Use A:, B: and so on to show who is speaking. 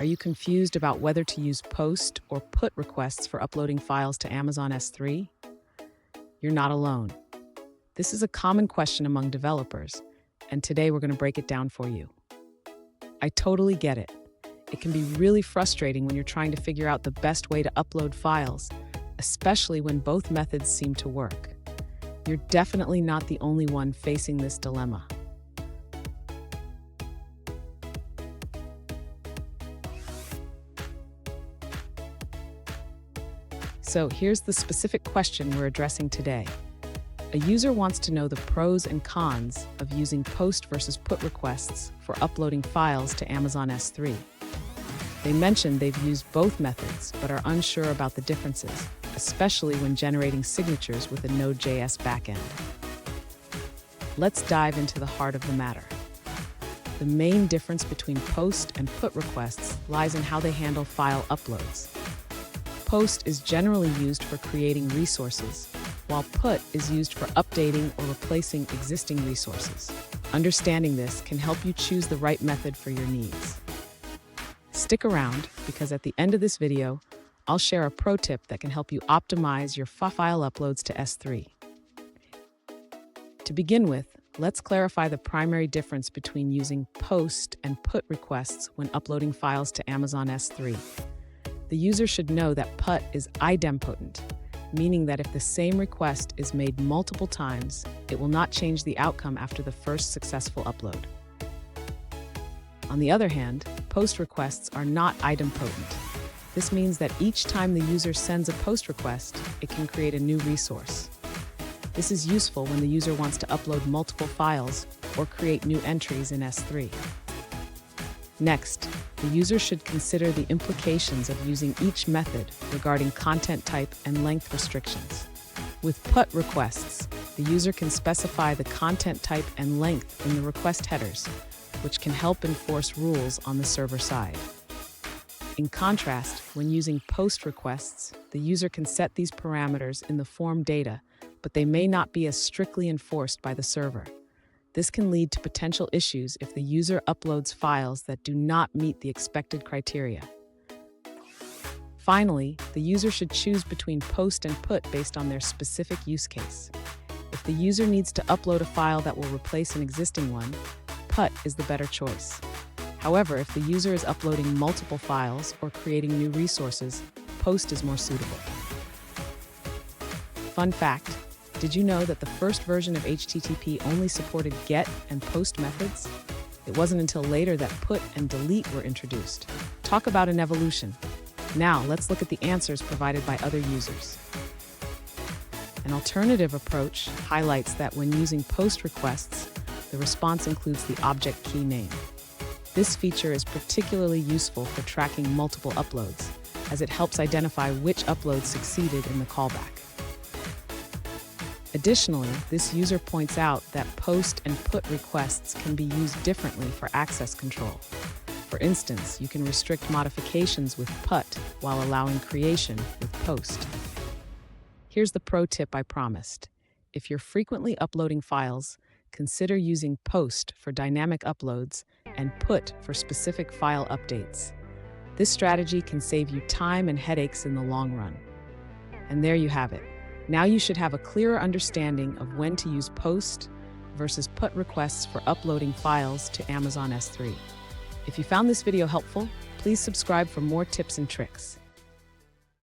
A: Are you confused about whether to use POST or PUT requests for uploading files to Amazon S3? You're not alone. This is a common question among developers, and today we're going to break it down for you. I totally get it. It can be really frustrating when you're trying to figure out the best way to upload files, especially when both methods seem to work. You're definitely not the only one facing this dilemma. So here's the specific question we're addressing today. A user wants to know the pros and cons of using POST versus PUT requests for uploading files to Amazon S3. They mentioned they've used both methods but are unsure about the differences, especially when generating signatures with a Node.js backend. Let's dive into the heart of the matter. The main difference between POST and PUT requests lies in how they handle file uploads. POST is generally used for creating resources, while PUT is used for updating or replacing existing resources. Understanding this can help you choose the right method for your needs. Stick around, because at the end of this video, I'll share a pro tip that can help you optimize your file uploads to S3. To begin with, let's clarify the primary difference between using POST and PUT requests when uploading files to Amazon S3. The user should know that PUT is idempotent, meaning that if the same request is made multiple times, it will not change the outcome after the first successful upload. On the other hand, POST requests are not idempotent. This means that each time the user sends a POST request, it can create a new resource. This is useful when the user wants to upload multiple files or create new entries in S3. Next, the user should consider the implications of using each method regarding content type and length restrictions. With PUT requests, the user can specify the content type and length in the request headers, which can help enforce rules on the server side. In contrast, when using POST requests, the user can set these parameters in the form data, but they may not be as strictly enforced by the server. This can lead to potential issues if the user uploads files that do not meet the expected criteria. Finally, the user should choose between POST and PUT based on their specific use case. If the user needs to upload a file that will replace an existing one, PUT is the better choice. However, if the user is uploading multiple files or creating new resources, POST is more suitable. Fun fact: did you know that the first version of HTTP only supported GET and POST methods? It wasn't until later that PUT and DELETE were introduced. Talk about an evolution. Now, let's look at the answers provided by other users. An alternative approach highlights that when using POST requests, the response includes the object key name. This feature is particularly useful for tracking multiple uploads, as it helps identify which upload succeeded in the callback. Additionally, this user points out that POST and PUT requests can be used differently for access control. For instance, you can restrict modifications with PUT while allowing creation with POST. Here's the pro tip I promised. If you're frequently uploading files, consider using POST for dynamic uploads and PUT for specific file updates. This strategy can save you time and headaches in the long run. And there you have it. Now you should have a clearer understanding of when to use POST versus PUT requests for uploading files to Amazon S3. If you found this video helpful, please subscribe for more tips and tricks.